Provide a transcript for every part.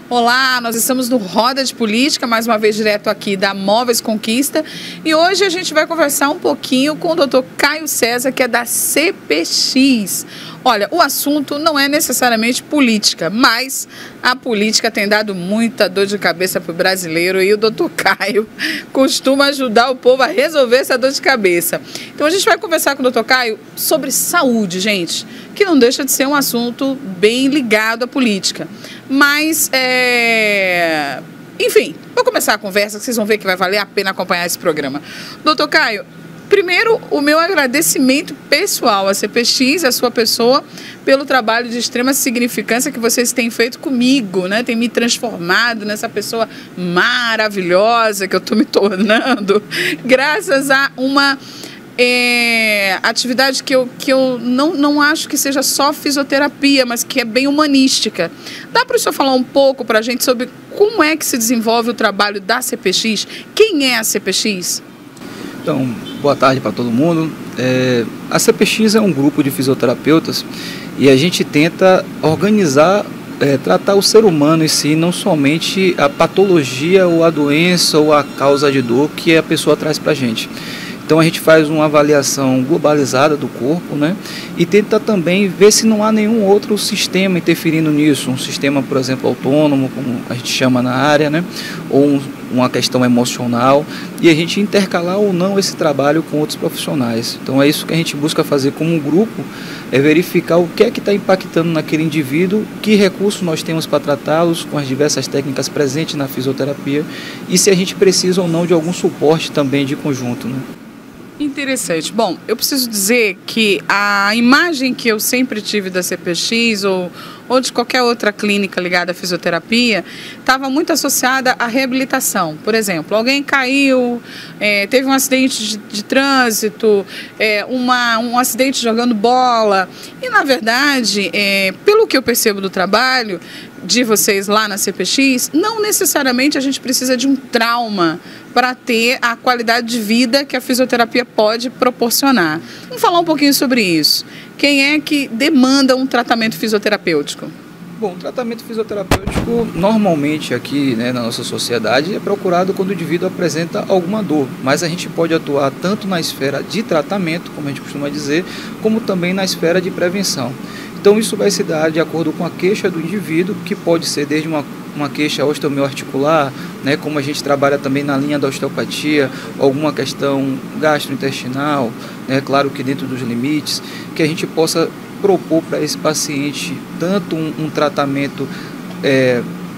Olá, nós estamos no Roda de Política, mais uma vez direto aqui da Móveis Conquista, e hoje a gente vai conversar um pouquinho com o Dr. Caio César, que é da CPX. Olha, o assunto não é necessariamente política, mas a política tem dado muita dor de cabeça para o brasileiro e o Dr. Caio costuma ajudar o povo a resolver essa dor de cabeça. Então a gente vai conversar com o Dr. Caio sobre saúde, gente, que não deixa de ser um assunto bem ligado à política. Mas, enfim, vou começar a conversa, que vocês vão ver que vai valer a pena acompanhar esse programa. Doutor Caio, primeiro, o meu agradecimento pessoal à CPX, à sua pessoa, pelo trabalho de extrema significância que vocês têm feito comigo, né? Tem me transformado nessa pessoa maravilhosa que eu estou me tornando, graças a uma atividade que eu não acho que seja só fisioterapia, mas que é bem humanística. Dá para o senhor falar um pouco para a gente sobre como é que se desenvolve o trabalho da CPX? Quem é a CPX? Então, boa tarde para todo mundo. A CPX é um grupo de fisioterapeutas e a gente tenta organizar, tratar o ser humano em si, não somente a patologia ou a doença ou a causa de dor que a pessoa traz para a gente. Então a gente faz uma avaliação globalizada do corpo, né? E tenta também ver se não há nenhum outro sistema interferindo nisso, um sistema, por exemplo, autônomo, como a gente chama na área, né? Ou uma questão emocional, e a gente intercalar ou não esse trabalho com outros profissionais. Então é isso que a gente busca fazer como um grupo, é verificar o que é que está impactando naquele indivíduo, que recursos nós temos para tratá-los com as diversas técnicas presentes na fisioterapia, e se a gente precisa ou não de algum suporte também de conjunto, né? Interessante. Bom, eu preciso dizer que a imagem que eu sempre tive da CPX ou de qualquer outra clínica ligada à fisioterapia estava muito associada à reabilitação. Por exemplo, alguém caiu, teve um acidente de trânsito, um acidente jogando bola. E, na verdade, pelo que eu percebo do trabalho de vocês lá na CPX, não necessariamente a gente precisa de um trauma para ter a qualidade de vida que a fisioterapia pode proporcionar. Vamos falar um pouquinho sobre isso. Quem é que demanda um tratamento fisioterapêutico? Bom, o tratamento fisioterapêutico normalmente aqui, né, na nossa sociedade é procurado quando o indivíduo apresenta alguma dor, mas a gente pode atuar tanto na esfera de tratamento, como a gente costuma dizer, como também na esfera de prevenção. Então isso vai se dar de acordo com a queixa do indivíduo, que pode ser desde uma queixa osteomioarticular, né, como a gente trabalha também na linha da osteopatia, alguma questão gastrointestinal, né, claro que dentro dos limites, que a gente possa propor para esse paciente tanto um tratamento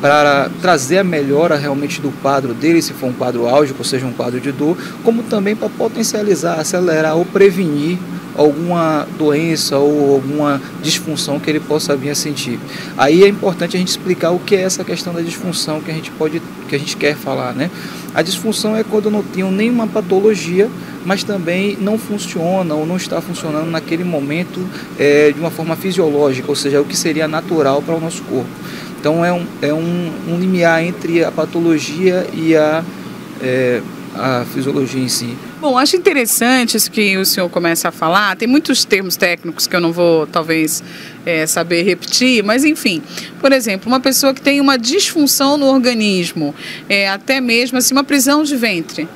para trazer a melhora realmente do quadro dele, se for um quadro álgico, ou seja, um quadro de dor, como também para potencializar, acelerar ou prevenir alguma doença ou alguma disfunção que ele possa vir a sentir. Aí é importante a gente explicar o que é essa questão da disfunção que a gente quer falar, né? A disfunção é quando não tem nenhuma patologia, mas também não funciona ou não está funcionando naquele momento de uma forma fisiológica, ou seja, o que seria natural para o nosso corpo. Então é um limiar entre a patologia e a fisiologia em si. Bom, acho interessante isso que o senhor começa a falar. Tem muitos termos técnicos que eu não vou, talvez, saber repetir, mas, enfim. Por exemplo, uma pessoa que tem uma disfunção no organismo, até mesmo assim, uma prisão de ventre.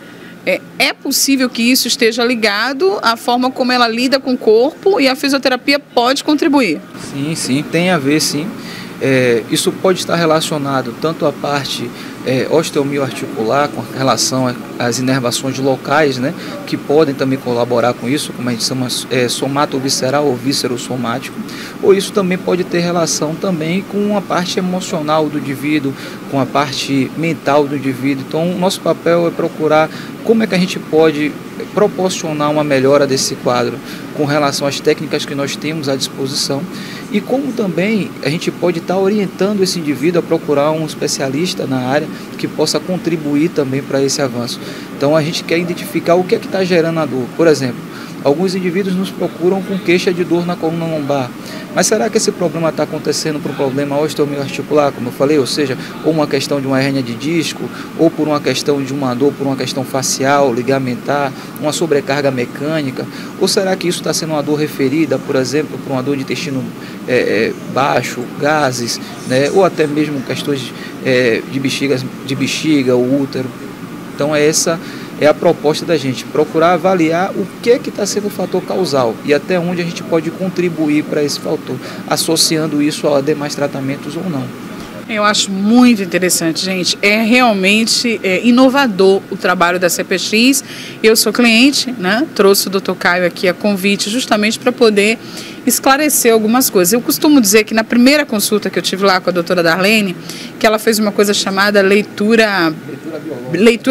É possível que isso esteja ligado à forma como ela lida com o corpo e a fisioterapia pode contribuir? Sim, tem a ver, sim. Isso pode estar relacionado tanto à parte osteomioarticular, com relação às inervações locais, né, que podem também colaborar com isso, como a gente chama somatovisceral ou viscerossomático, ou isso também pode ter relação também com a parte emocional do indivíduo, com a parte mental do indivíduo. Então, o nosso papel é procurar como é que a gente pode proporcionar uma melhora desse quadro com relação às técnicas que nós temos à disposição e como também a gente pode estar orientando esse indivíduo a procurar um especialista na área que possa contribuir também para esse avanço. Então a gente quer identificar o que é que está gerando a dor. Por exemplo, Alguns indivíduos nos procuram com queixa de dor na coluna lombar. Mas será que esse problema está acontecendo por um problema osteomioarticular, como eu falei, ou seja, ou uma questão de uma hérnia de disco, ou por uma questão de uma dor, por uma questão facial, ligamentar, uma sobrecarga mecânica? Ou será que isso está sendo uma dor referida, por exemplo, por uma dor de intestino baixo, gases, né? Ou até mesmo questões de bexiga, o útero? Então essa é a proposta da gente, procurar avaliar o que está sendo o fator causal e até onde a gente pode contribuir para esse fator, associando isso a demais tratamentos ou não. Eu acho muito interessante, gente. É realmente inovador o trabalho da CPX. Eu sou cliente, né? Trouxe o Dr. Caio aqui a convite justamente para poder esclarecer algumas coisas. Eu costumo dizer que na primeira consulta que eu tive lá com a doutora Darlene, que ela fez uma coisa chamada leitura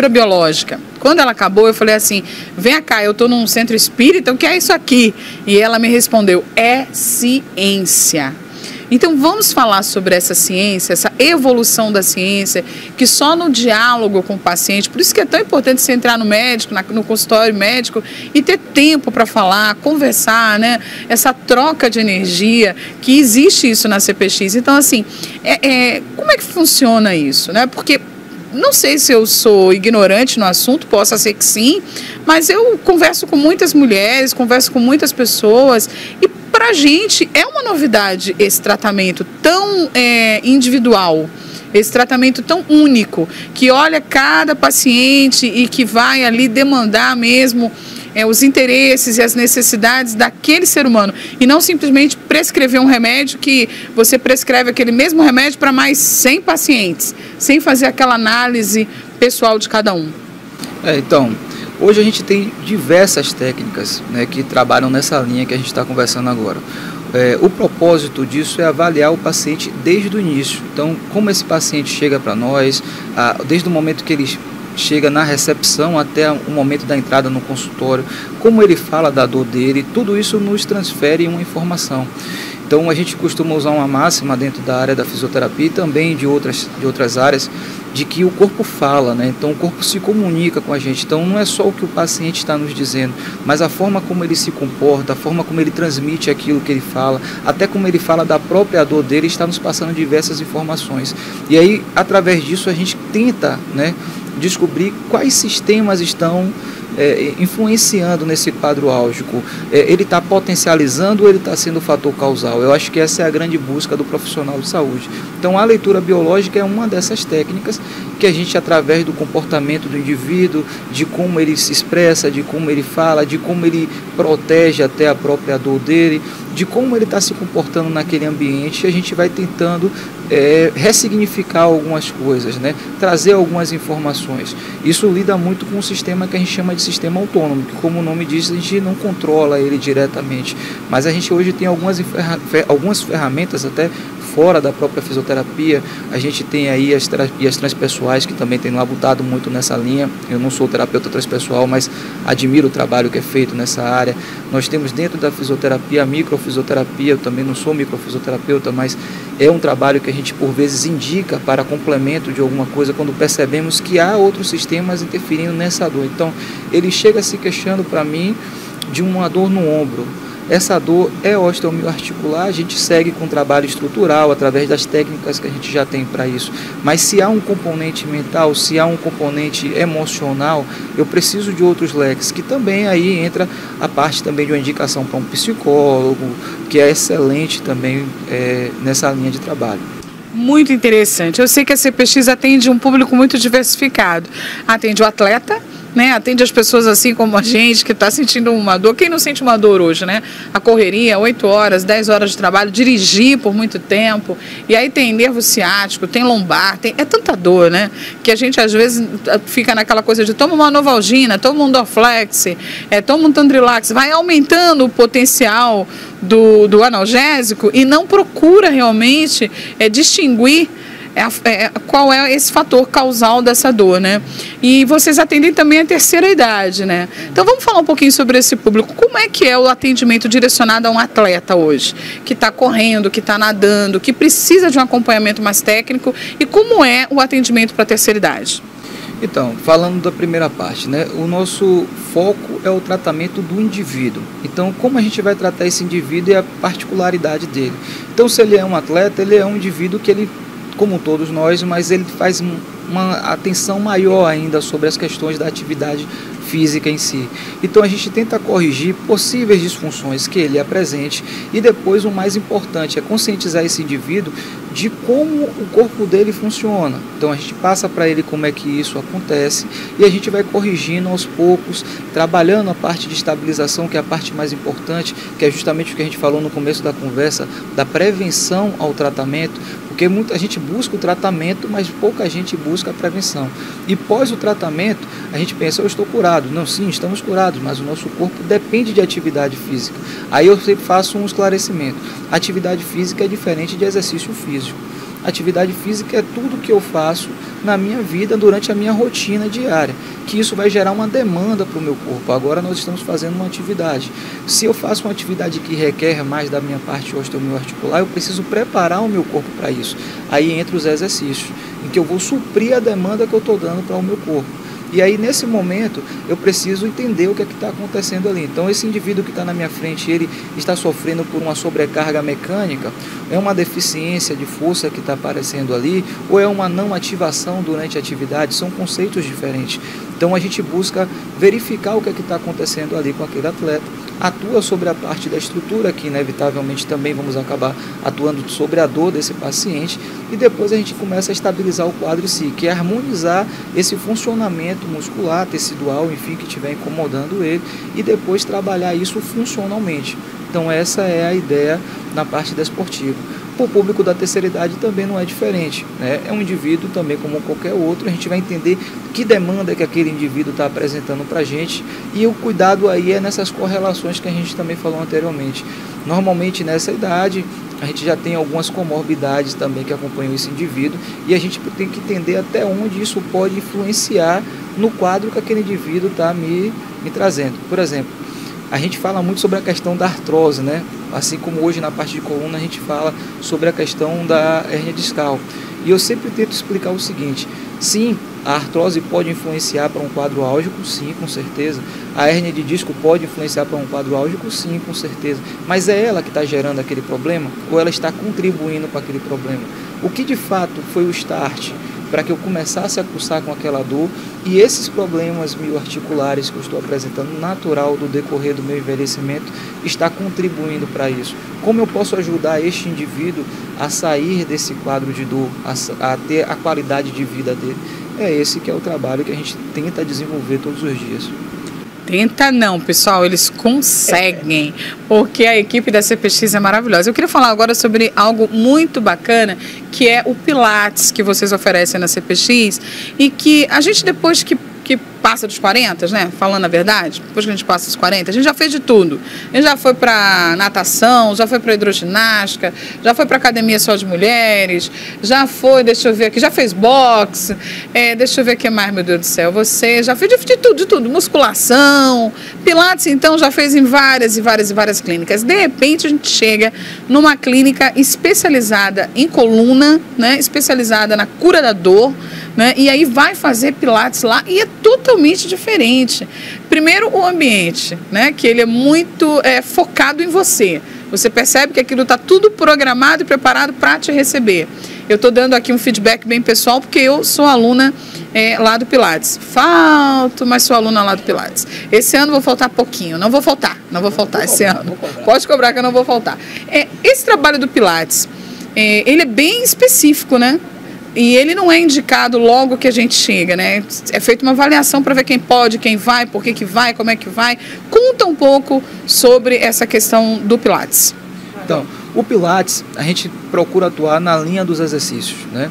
biológica. Quando ela acabou, eu falei assim, vem cá, eu estou num centro espírita, o que é isso aqui? E ela me respondeu, é ciência. Então vamos falar sobre essa ciência, essa evolução da ciência, que só no diálogo com o paciente, por isso que é tão importante você entrar no médico, no consultório médico e ter tempo para falar, conversar, né? Essa troca de energia, que existe isso na CPX. Então assim, como é que funciona isso, né? Porque não sei se eu sou ignorante no assunto, possa ser que sim, mas eu converso com muitas mulheres, converso com muitas pessoas e para a gente é uma novidade esse tratamento tão individual, esse tratamento tão único, que olha cada paciente e que vai ali demandar mesmo os interesses e as necessidades daquele ser humano e não simplesmente prescrever um remédio que você prescreve aquele mesmo remédio para mais 100 pacientes, sem fazer aquela análise pessoal de cada um. Então, hoje a gente tem diversas técnicas, né, que trabalham nessa linha que a gente está conversando agora. O propósito disso é avaliar o paciente desde o início. Então, como esse paciente chega para nós, desde o momento que ele chega na recepção até o momento da entrada no consultório, como ele fala da dor dele, tudo isso nos transfere uma informação. Então a gente costuma usar uma máxima dentro da área da fisioterapia e também de outras áreas, de que o corpo fala, né? Então o corpo se comunica com a gente. Então não é só o que o paciente está nos dizendo, mas a forma como ele se comporta, a forma como ele transmite aquilo que ele fala, até como ele fala da própria dor dele, está nos passando diversas informações. E aí, através disso, a gente tenta, né, descobrir quais sistemas estão influenciando nesse quadro álgico. Ele está potencializando ou ele está sendo o fator causal? Eu acho que essa é a grande busca do profissional de saúde. Então a leitura biológica é uma dessas técnicas que a gente, através do comportamento do indivíduo, de como ele se expressa, de como ele fala, de como ele protege até a própria dor dele, de como ele está se comportando naquele ambiente, a gente vai tentando ressignificar algumas coisas, né? Trazer algumas informações. Isso lida muito com um sistema que a gente chama de sistema autônomo, que, como o nome diz, a gente não controla ele diretamente, mas a gente hoje tem algumas ferramentas até fora da própria fisioterapia. A gente tem aí as terapias transpessoais, que também tem labutado muito nessa linha. Eu não sou terapeuta transpessoal, mas admiro o trabalho que é feito nessa área. Nós temos dentro da fisioterapia a microfisioterapia. Eu também não sou microfisioterapeuta, mas é um trabalho que a gente por vezes indica para complemento de alguma coisa quando percebemos que há outros sistemas interferindo nessa dor. Então ele chega se queixando para mim de uma dor no ombro. Essa dor é osteomioarticular, a gente segue com trabalho estrutural, através das técnicas que a gente já tem para isso. Mas se há um componente mental, se há um componente emocional, eu preciso de outros leques, que também aí entra a parte também de uma indicação para um psicólogo, que é excelente também nessa linha de trabalho. Muito interessante. Eu sei que a CPX atende um público muito diversificado. Atende o atleta, né? Atende as pessoas assim como a gente, que está sentindo uma dor. Quem não sente uma dor hoje, né? A correria, 8 horas, 10 horas de trabalho, dirigir por muito tempo. E aí tem nervo ciático, tem lombar, é tanta dor, né? Que a gente às vezes fica naquela coisa de toma uma Novalgina, toma um Dorflex, toma um Tandrilax, vai aumentando o potencial do analgésico e não procura realmente distinguir qual é esse fator causal dessa dor, né? E vocês atendem também a terceira idade, né? Então vamos falar um pouquinho sobre esse público. Como é que é o atendimento direcionado a um atleta hoje, que está correndo, que está nadando, que precisa de um acompanhamento mais técnico, e como é o atendimento para a terceira idade? Então, falando da primeira parte, né, o nosso foco é o tratamento do indivíduo. Então, como a gente vai tratar esse indivíduo e a particularidade dele? Então, se ele é um atleta, ele é um indivíduo que ele, como todos nós, mas ele faz uma atenção maior ainda sobre as questões da atividade física em si. Então a gente tenta corrigir possíveis disfunções que ele apresente e depois o mais importante é conscientizar esse indivíduo de como o corpo dele funciona. Então a gente passa para ele como é que isso acontece e a gente vai corrigindo aos poucos, trabalhando a parte de estabilização, que é a parte mais importante, que é justamente o que a gente falou no começo da conversa, da prevenção ao tratamento, porque muita gente busca o tratamento, mas pouca gente busca a prevenção. E pós o tratamento, a gente pensa, eu estou curado. Não, sim, estamos curados, mas o nosso corpo depende de atividade física. Aí eu sempre faço um esclarecimento. Atividade física é diferente de exercício físico. Atividade física é tudo que eu faço na minha vida durante a minha rotina diária, que isso vai gerar uma demanda para o meu corpo. Agora nós estamos fazendo uma atividade. Se eu faço uma atividade que requer mais da minha parte osteoarticular, eu preciso preparar o meu corpo para isso. Aí entra os exercícios, em que eu vou suprir a demanda que eu estou dando para o meu corpo. E aí, nesse momento, eu preciso entender o que é que está acontecendo ali. Então, esse indivíduo que está na minha frente, ele está sofrendo por uma sobrecarga mecânica, é uma deficiência de força que está aparecendo ali, ou é uma não ativação durante a atividade, são conceitos diferentes. Então, a gente busca verificar o que é que está acontecendo ali com aquele atleta, atua sobre a parte da estrutura, que inevitavelmente também vamos acabar atuando sobre a dor desse paciente, e depois a gente começa a estabilizar o quadro em si, que é harmonizar esse funcionamento muscular, tecidual, enfim, que estiver incomodando ele, e depois trabalhar isso funcionalmente. Então essa é a ideia na parte desportiva. O público da terceira idade também não é diferente, né? É um indivíduo também como qualquer outro, a gente vai entender que demanda que aquele indivíduo está apresentando para a gente, e o cuidado aí é nessas correlações que a gente também falou anteriormente. Normalmente nessa idade a gente já tem algumas comorbidades também que acompanham esse indivíduo, e a gente tem que entender até onde isso pode influenciar no quadro que aquele indivíduo está me trazendo. Por exemplo, a gente fala muito sobre a questão da artrose, né? Assim como hoje na parte de coluna a gente fala sobre a questão da hérnia discal. E eu sempre tento explicar o seguinte: sim, a artrose pode influenciar para um quadro álgico, sim, com certeza. A hérnia de disco pode influenciar para um quadro álgico, sim, com certeza. Mas é ela que está gerando aquele problema ou ela está contribuindo para aquele problema? O que de fato foi o start para que eu começasse a cursar com aquela dor, e esses problemas mioarticulares que eu estou apresentando, natural do decorrer do meu envelhecimento, está contribuindo para isso? Como eu posso ajudar este indivíduo a sair desse quadro de dor, a ter a qualidade de vida dele? É esse que é o trabalho que a gente tenta desenvolver todos os dias. Tenta não, pessoal, eles conseguem, porque a equipe da CPX é maravilhosa. Eu queria falar agora sobre algo muito bacana, que é o Pilates que vocês oferecem na CPX, e que a gente, depois que passa dos 40, né? Falando a verdade, depois que a gente passa dos 40, a gente já fez de tudo. A gente já foi para natação, já foi para hidroginástica, já foi para academia só de mulheres, já foi, deixa eu ver aqui, já fez boxe, deixa eu ver o que mais, meu Deus do céu, você já fez de tudo, musculação, Pilates, então, já fez em várias clínicas. De repente, a gente chega numa clínica especializada em coluna, né? Especializada na cura da dor, né? E aí vai fazer Pilates lá e é totalmente diferente. Primeiro, o ambiente, né? Que ele é muito focado em você. Você percebe que aquilo está tudo programado e preparado para te receber. Eu estou dando aqui um feedback bem pessoal, porque eu sou aluna lá do Pilates. Falto, mas sou aluna lá do Pilates. Esse ano vou faltar pouquinho. Não vou faltar esse ano. Pode cobrar que eu não vou faltar. Esse trabalho do Pilates, ele é bem específico, né? E ele não é indicado logo que a gente chega, né? É feita uma avaliação para ver quem pode, quem vai, por que vai, como é que vai. Conta um pouco sobre essa questão do Pilates. Então, o Pilates, a gente procura atuar na linha dos exercícios, né?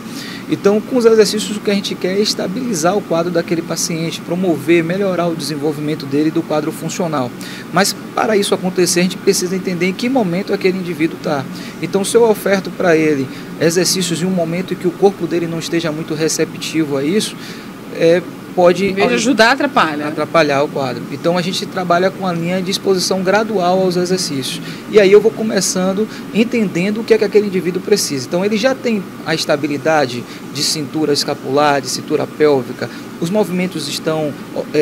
Então, com os exercícios, o que a gente quer é estabilizar o quadro daquele paciente, promover, melhorar o desenvolvimento dele do quadro funcional. Mas, para isso acontecer, a gente precisa entender em que momento aquele indivíduo está. Então, se eu oferto para ele exercícios em um momento em que o corpo dele não esteja muito receptivo a isso, pode... Em vez de ajudar, atrapalha. Atrapalhar o quadro. Então a gente trabalha com a linha de exposição gradual aos exercícios. E aí eu vou começando entendendo o que é que aquele indivíduo precisa. Então ele já tem a estabilidade de cintura escapular, de cintura pélvica, os movimentos estão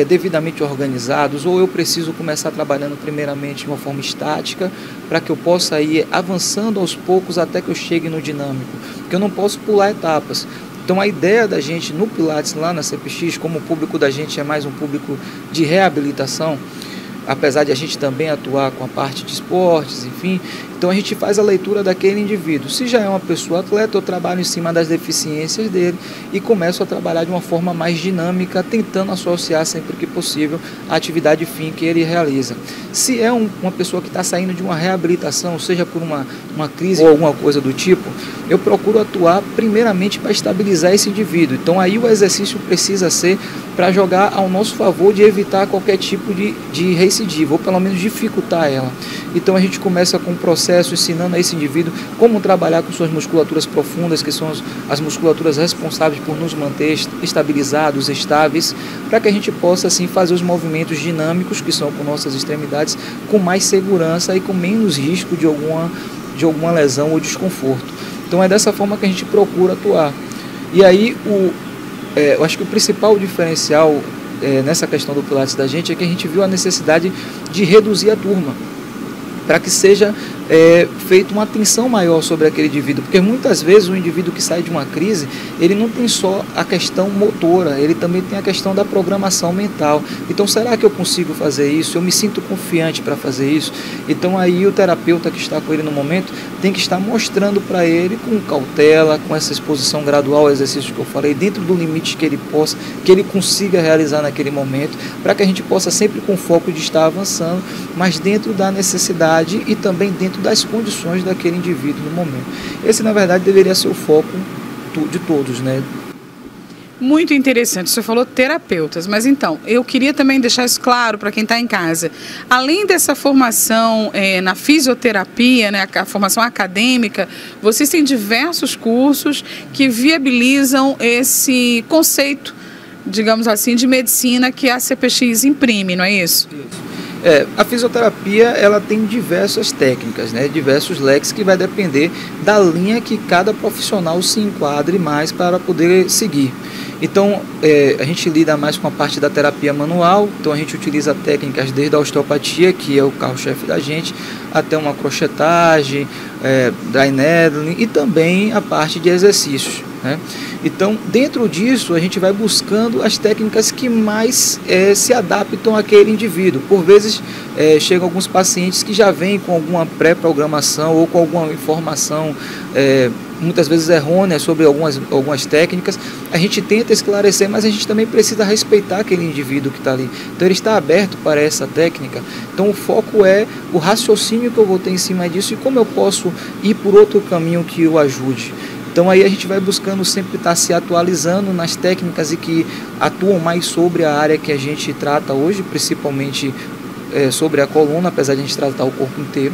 devidamente organizados, ou eu preciso começar trabalhando primeiramente de uma forma estática para que eu possa ir avançando aos poucos até que eu chegue no dinâmico, porque eu não posso pular etapas. Então a ideia da gente no Pilates, lá na CPX, como o público da gente é mais um público de reabilitação, apesar de a gente também atuar com a parte de esportes, enfim, então a gente faz a leitura daquele indivíduo. Se já é uma pessoa atleta, eu trabalho em cima das deficiências dele e começo a trabalhar de uma forma mais dinâmica, tentando associar sempre que possível a atividade fim que ele realiza. Se é uma pessoa que está saindo de uma reabilitação, seja por uma crise ou alguma coisa do tipo, eu procuro atuar primeiramente para estabilizar esse indivíduo. Então aí o exercício precisa ser para jogar ao nosso favor de evitar qualquer tipo de recidiva, ou pelo menos dificultar ela. Então a gente começa com um processo ensinando a esse indivíduo como trabalhar com suas musculaturas profundas, que são as musculaturas responsáveis por nos manter estabilizados, estáveis, para que a gente possa assim fazer os movimentos dinâmicos, que são por nossas extremidades, com mais segurança e com menos risco de alguma lesão ou desconforto. Então é dessa forma que a gente procura atuar. E aí eu acho que o principal diferencial nessa questão do Pilates da gente é que a gente viu a necessidade de reduzir a turma, para que seja feita uma atenção maior sobre aquele indivíduo, porque muitas vezes o indivíduo que sai de uma crise, ele não tem só a questão motora, ele também tem a questão da programação mental. Então será que eu consigo fazer isso? Eu me sinto confiante para fazer isso? Então aí o terapeuta que está com ele no momento tem que estar mostrando para ele com cautela, com essa exposição gradual ao exercício que eu falei, dentro do limite que ele consiga realizar naquele momento, para que a gente possa sempre com foco de estar avançando, mas dentro da necessidade e também dentro das condições daquele indivíduo no momento. Esse, na verdade, deveria ser o foco de todos, né? Muito interessante, você falou terapeutas, mas então, eu queria também deixar isso claro para quem está em casa. Além dessa formação na fisioterapia, né, a formação acadêmica, vocês têm diversos cursos que viabilizam esse conceito, digamos assim, de medicina que a CPX imprime, não é isso? Isso. A fisioterapia ela tem diversas técnicas, né, diversos leques que vai depender da linha que cada profissional se enquadre mais para poder seguir. Então, a gente lida mais com a parte da terapia manual, então a gente utiliza técnicas desde a osteopatia, que é o carro-chefe da gente, até uma crochetagem, dry needling e também a parte de exercícios, né? Então, dentro disso, a gente vai buscando as técnicas que mais se adaptam àquele indivíduo. Por vezes, chegam alguns pacientes que já vêm com alguma pré-programação ou com alguma informação, muitas vezes errônea, sobre algumas técnicas. A gente tenta esclarecer, mas a gente também precisa respeitar aquele indivíduo que está ali. Então, ele está aberto para essa técnica. Então, o foco é o raciocínio que eu vou ter em cima disso e como eu posso ir por outro caminho que o ajude. Então aí a gente vai buscando sempre estar se atualizando nas técnicas e que atuam mais sobre a área que a gente trata hoje, principalmente sobre a coluna, apesar de a gente tratar o corpo inteiro.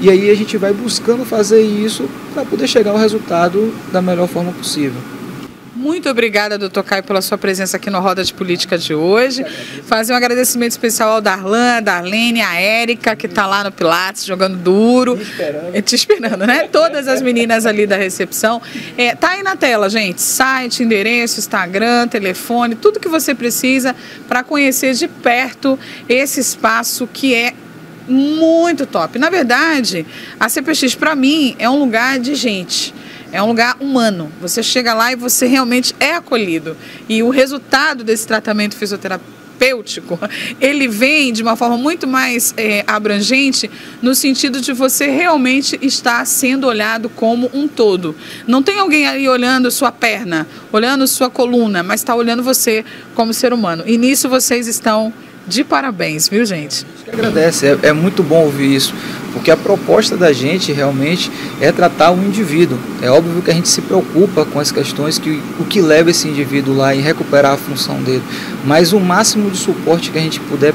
E aí a gente vai buscando fazer isso para poder chegar ao resultado da melhor forma possível. Muito obrigada, doutor Caio, pela sua presença aqui no Roda de Política de hoje. Fazer um agradecimento especial ao Darlan, a Darlene, a Érica, que está lá no Pilates, jogando duro. Te esperando, né? Todas as meninas ali da recepção. Tá aí na tela, gente. Site, endereço, Instagram, telefone, tudo que você precisa para conhecer de perto esse espaço que é muito top. Na verdade, a CPX, para mim, é um lugar de gente. É um lugar humano. Você chega lá e você realmente é acolhido. E o resultado desse tratamento fisioterapêutico, ele vem de uma forma muito mais abrangente, no sentido de você realmente estar sendo olhado como um todo. Não tem alguém ali olhando sua perna, olhando sua coluna, mas está olhando você como ser humano. E nisso vocês estão de parabéns, viu, gente? Agradece, é muito bom ouvir isso, porque a proposta da gente realmente é tratar o indivíduo. É óbvio que a gente se preocupa com as questões, o que leva esse indivíduo lá em recuperar a função dele, mas o máximo de suporte que a gente puder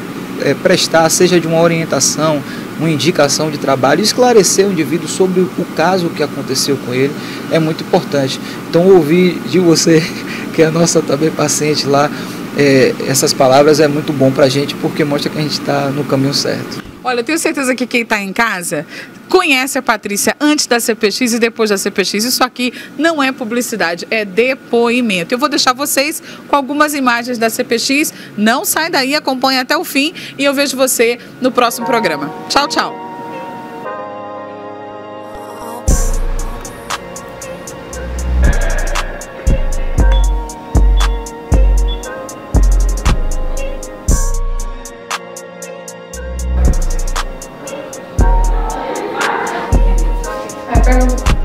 prestar, seja de uma orientação, uma indicação de trabalho, esclarecer o indivíduo sobre o caso que aconteceu com ele, é muito importante. Então ouvir de você, que é a nossa também paciente lá, essas palavras é muito bom para a gente, porque mostra que a gente está no caminho certo. Olha, eu tenho certeza que quem está em casa conhece a Patrícia antes da CPX e depois da CPX. Isso aqui não é publicidade, é depoimento. Eu vou deixar vocês com algumas imagens da CPX. Não sai daí, acompanhe até o fim e eu vejo você no próximo programa. Tchau, tchau. Pega